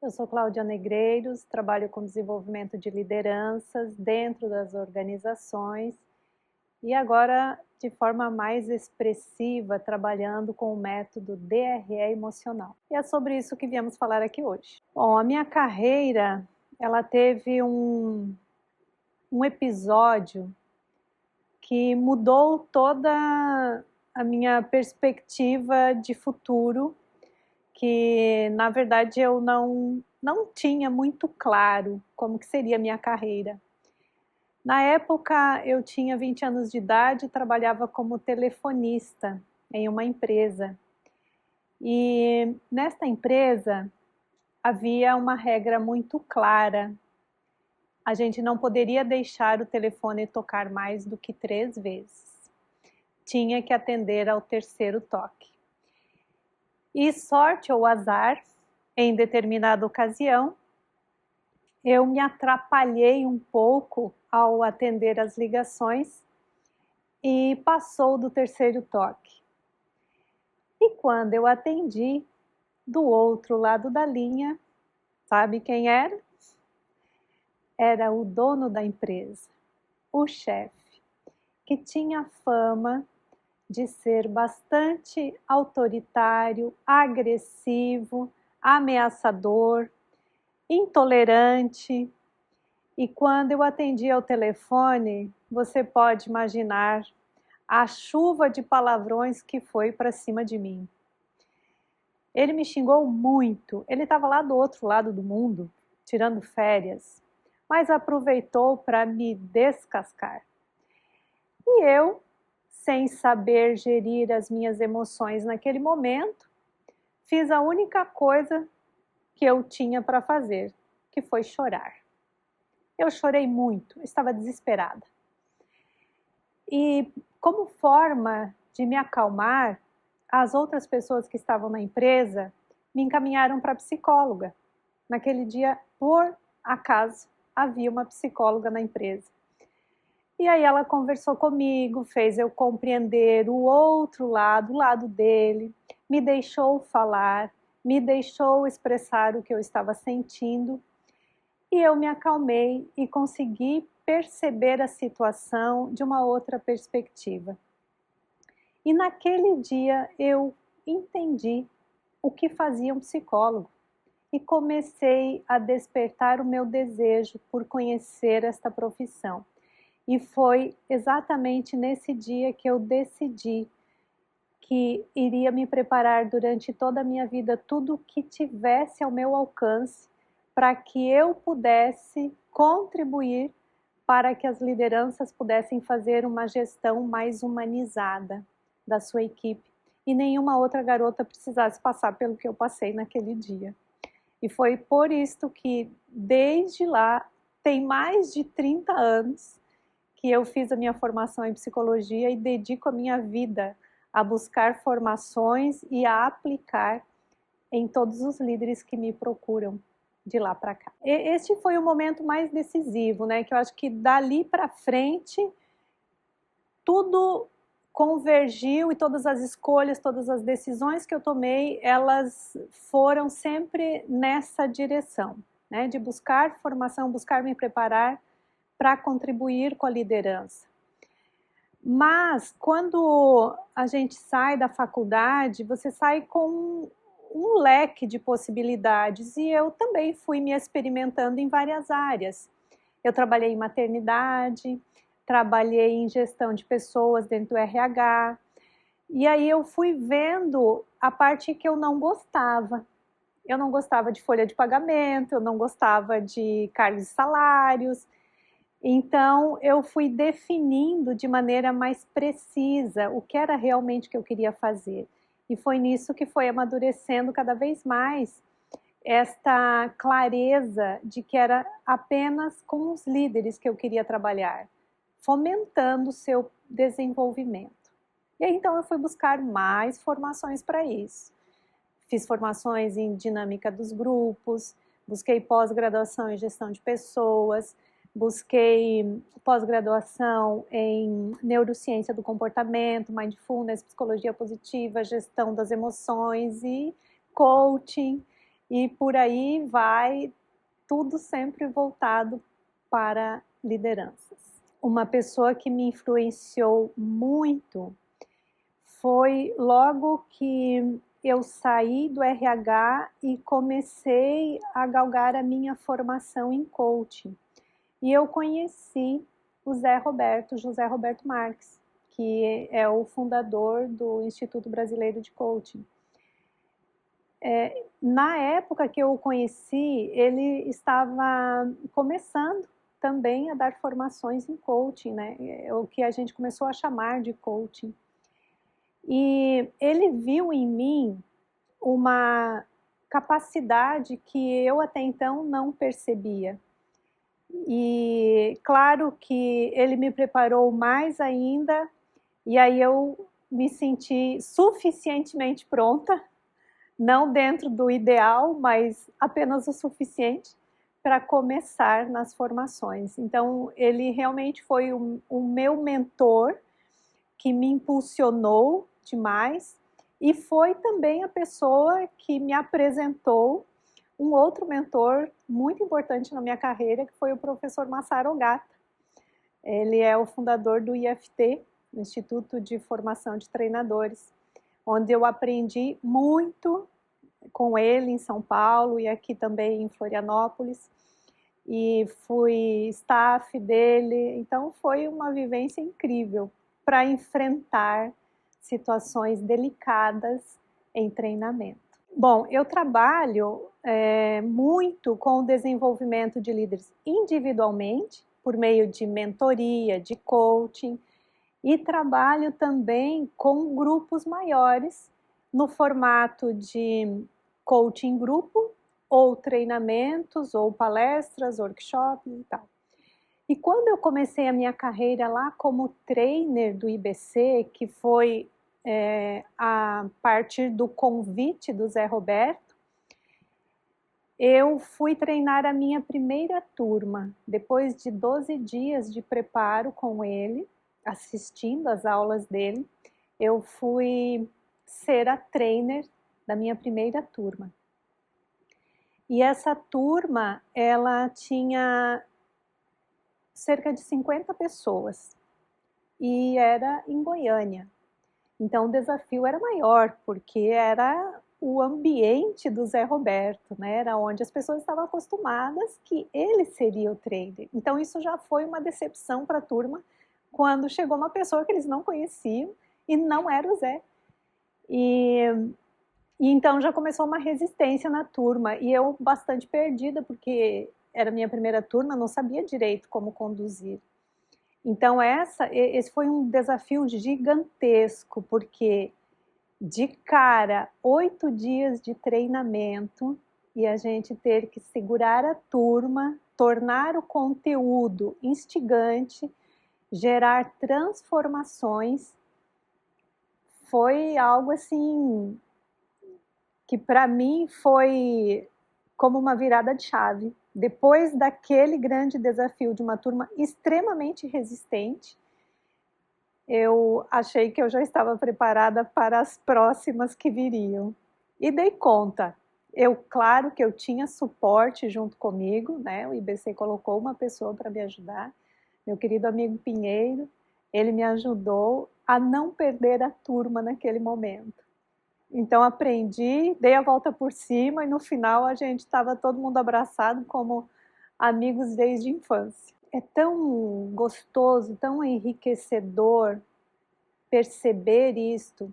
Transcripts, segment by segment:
Eu sou Cláudia Negreiros, trabalho com desenvolvimento de lideranças dentro das organizações e agora de forma mais expressiva trabalhando com o método DRE emocional. E é sobre isso que viemos falar aqui hoje. Bom, a minha carreira, ela teve um episódio que mudou toda a minha perspectiva de futuro, que na verdade eu não tinha muito claro como que seria a minha carreira. Na época eu tinha 20 anos de idade e trabalhava como telefonista em uma empresa. E nesta empresa havia uma regra muito clara. A gente não poderia deixar o telefone tocar mais do que 3 vezes. Tinha que atender ao terceiro toque. E sorte ou azar, em determinada ocasião, eu me atrapalhei um pouco ao atender as ligações e passou do terceiro toque. E quando eu atendi, do outro lado da linha, sabe quem era? Era o dono da empresa, o chefe, que tinha fama de ser bastante autoritário, agressivo, ameaçador, intolerante. E quando eu atendi ao telefone, você pode imaginar a chuva de palavrões que foi para cima de mim. Ele me xingou muito, ele estava lá do outro lado do mundo, tirando férias, mas aproveitou para me descascar. E eu, sem saber gerir as minhas emoções naquele momento, fiz a única coisa que eu tinha para fazer, que foi chorar. Eu chorei muito, estava desesperada. E como forma de me acalmar, as outras pessoas que estavam na empresa me encaminharam para a psicóloga. Naquele dia, por acaso, havia uma psicóloga na empresa. E aí ela conversou comigo, fez eu compreender o outro lado, o lado dele, me deixou falar, me deixou expressar o que eu estava sentindo. E eu me acalmei e consegui perceber a situação de uma outra perspectiva. E naquele dia eu entendi o que fazia um psicólogo e comecei a despertar o meu desejo por conhecer esta profissão. E foi exatamente nesse dia que eu decidi que iria me preparar durante toda a minha vida, tudo o que tivesse ao meu alcance, para que eu pudesse contribuir para que as lideranças pudessem fazer uma gestão mais humanizada da sua equipe e nenhuma outra garota precisasse passar pelo que eu passei naquele dia. E foi por isto que, desde lá, tem mais de 30 anos que eu fiz a minha formação em psicologia e dedico a minha vida a buscar formações e a aplicar em todos os líderes que me procuram de lá para cá. Este foi o momento mais decisivo, né? Que eu acho que dali para frente tudo convergiu e todas as escolhas, todas as decisões que eu tomei, elas foram sempre nessa direção, né? De buscar formação, buscar me preparar para contribuir com a liderança. Mas quando a gente sai da faculdade, você sai com um leque de possibilidades e eu também fui me experimentando em várias áreas. Eu trabalhei em maternidade, trabalhei em gestão de pessoas dentro do RH e aí eu fui vendo a parte que eu não gostava. Eu não gostava de folha de pagamento, eu não gostava de cargos e salários. Então, eu fui definindo de maneira mais precisa o que era realmente que eu queria fazer. E foi nisso que foi amadurecendo cada vez mais esta clareza de que era apenas com os líderes que eu queria trabalhar, fomentando o seu desenvolvimento. E aí, então, eu fui buscar mais formações para isso. Fiz formações em dinâmica dos grupos, busquei pós-graduação em gestão de pessoas, busquei pós-graduação em neurociência do comportamento, mindfulness, psicologia positiva, gestão das emoções e coaching. e por aí vai, tudo sempre voltado para lideranças. Uma pessoa que me influenciou muito foi logo que eu saí do RH e comecei a galgar a minha formação em coaching. E eu conheci o José Roberto Marques, que é o fundador do Instituto Brasileiro de Coaching. Na época que eu o conheci, ele estava começando também a dar formações em coaching, né? O que a gente começou a chamar de coaching. E ele viu em mim uma capacidade que eu até então não percebia. E claro que ele me preparou mais ainda, e aí eu me senti suficientemente pronta, não dentro do ideal, mas apenas o suficiente para começar nas formações. Então, ele realmente foi o meu mentor, que me impulsionou demais, e foi também a pessoa que me apresentou um outro mentor muito importante na minha carreira, que foi o professor Masaru Ogata. Ele é o fundador do IFT, Instituto de Formação de Treinadores, onde eu aprendi muito com ele em São Paulo e aqui também em Florianópolis, e fui staff dele, então foi uma vivência incrível para enfrentar situações delicadas em treinamento. Bom, eu trabalho muito com o desenvolvimento de líderes individualmente, por meio de mentoria, de coaching, e trabalho também com grupos maiores, no formato de coaching grupo, ou treinamentos, ou palestras, workshops e tal. E quando eu comecei a minha carreira lá como trainer do IBC, que foi a partir do convite do Zé Roberto, eu fui treinar a minha primeira turma, depois de 12 dias de preparo com ele, assistindo às aulas dele, eu fui ser a trainer da minha primeira turma. E essa turma, ela tinha cerca de 50 pessoas, e era em Goiânia. Então o desafio era maior, porque era o ambiente do Zé Roberto, né? Era onde as pessoas estavam acostumadas que ele seria o trainer. Então isso já foi uma decepção para a turma, quando chegou uma pessoa que eles não conheciam e não era o Zé. E então já começou uma resistência na turma, e eu bastante perdida, porque era minha primeira turma, não sabia direito como conduzir. Então esse foi um desafio gigantesco, porque de cara, 8 dias de treinamento, e a gente ter que segurar a turma, tornar o conteúdo instigante, gerar transformações, foi algo assim que para mim foi como uma virada de chave. Depois daquele grande desafio de uma turma extremamente resistente, eu achei que eu já estava preparada para as próximas que viriam. E dei conta. Claro que eu tinha suporte junto comigo, né? O IBC colocou uma pessoa para me ajudar, meu querido amigo Pinheiro, ele me ajudou a não perder a turma naquele momento. Então aprendi, dei a volta por cima, e no final a gente estava todo mundo abraçado como amigos desde a infância. É tão gostoso, tão enriquecedor perceber isto.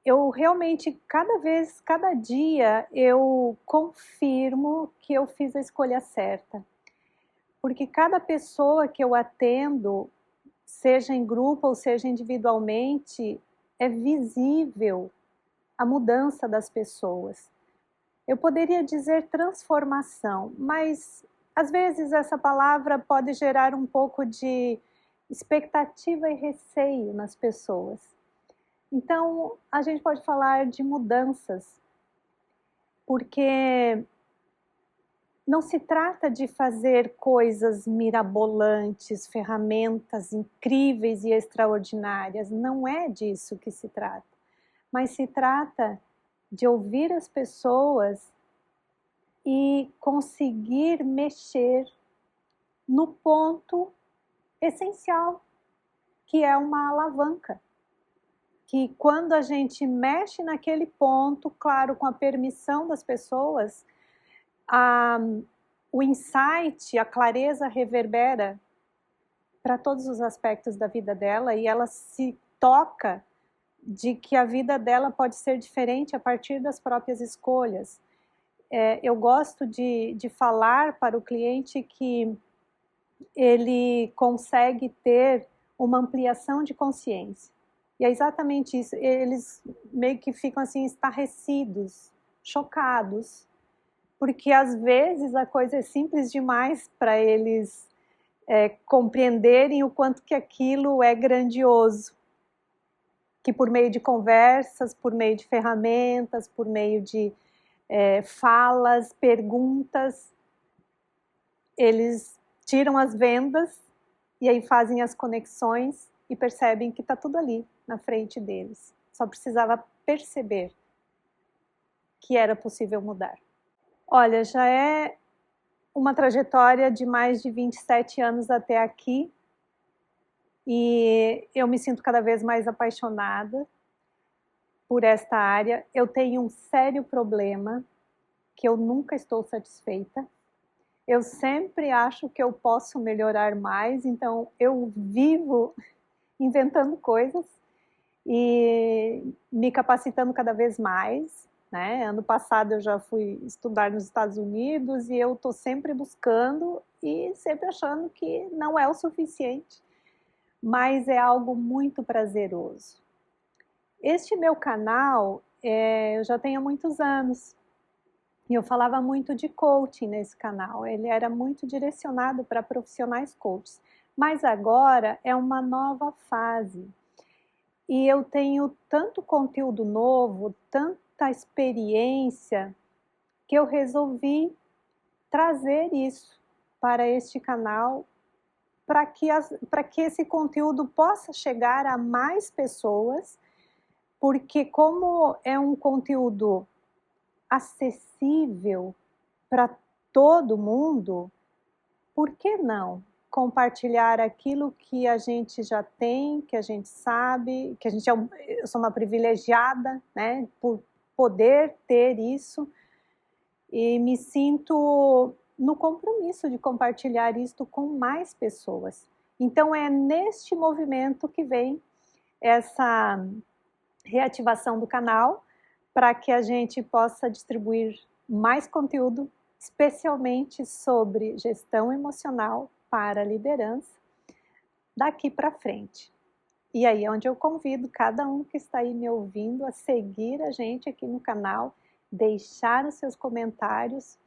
Eu realmente, cada dia, eu confirmo que eu fiz a escolha certa. Porque cada pessoa que eu atendo, seja em grupo ou seja individualmente, é visível a mudança das pessoas. Eu poderia dizer transformação, mas às vezes essa palavra pode gerar um pouco de expectativa e receio nas pessoas. Então, a gente pode falar de mudanças, porque não se trata de fazer coisas mirabolantes, ferramentas incríveis e extraordinárias, não é disso que se trata, mas se trata de ouvir as pessoas e conseguir mexer no ponto essencial, que é uma alavanca. Que quando a gente mexe naquele ponto, claro, com a permissão das pessoas, o insight, a clareza reverbera para todos os aspectos da vida dela e ela se toca de que a vida dela pode ser diferente a partir das próprias escolhas. Eu gosto de falar para o cliente que ele consegue ter uma ampliação de consciência. E é exatamente isso, eles meio que ficam assim estarrecidos, chocados, porque às vezes a coisa é simples demais para eles compreenderem o quanto que aquilo é grandioso. Que por meio de conversas, por meio de ferramentas, por meio de falas, perguntas, eles tiram as vendas e aí fazem as conexões e percebem que está tudo ali na frente deles. Só precisava perceber que era possível mudar. Olha, já é uma trajetória de mais de 27 anos até aqui e eu me sinto cada vez mais apaixonada por esta área. Eu tenho um sério problema que eu nunca estou satisfeita. Eu sempre acho que eu posso melhorar mais, então eu vivo inventando coisas e me capacitando cada vez mais, né? Ano passado eu já fui estudar nos Estados Unidos e eu estou sempre buscando e sempre achando que não é o suficiente, mas é algo muito prazeroso. Este meu canal, eu já tenho há muitos anos, e eu falava muito de coaching nesse canal, ele era muito direcionado para profissionais coaches, mas agora é uma nova fase. E eu tenho tanto conteúdo novo, tanta experiência, que eu resolvi trazer isso para este canal, para que esse conteúdo possa chegar a mais pessoas, porque como é um conteúdo acessível para todo mundo, por que não compartilhar aquilo que a gente já tem, que a gente sabe, que eu sou uma privilegiada, né, por poder ter isso, e me sinto no compromisso de compartilhar isto com mais pessoas. Então é neste movimento que vem essa reativação do canal, para que a gente possa distribuir mais conteúdo, especialmente sobre gestão emocional para a liderança, daqui para frente. E aí é onde eu convido cada um que está aí me ouvindo a seguir a gente aqui no canal, deixar os seus comentários,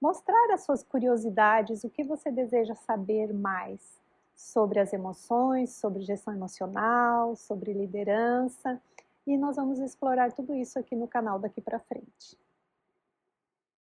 mostrar as suas curiosidades, o que você deseja saber mais sobre as emoções, sobre gestão emocional, sobre liderança, e nós vamos explorar tudo isso aqui no canal daqui para frente.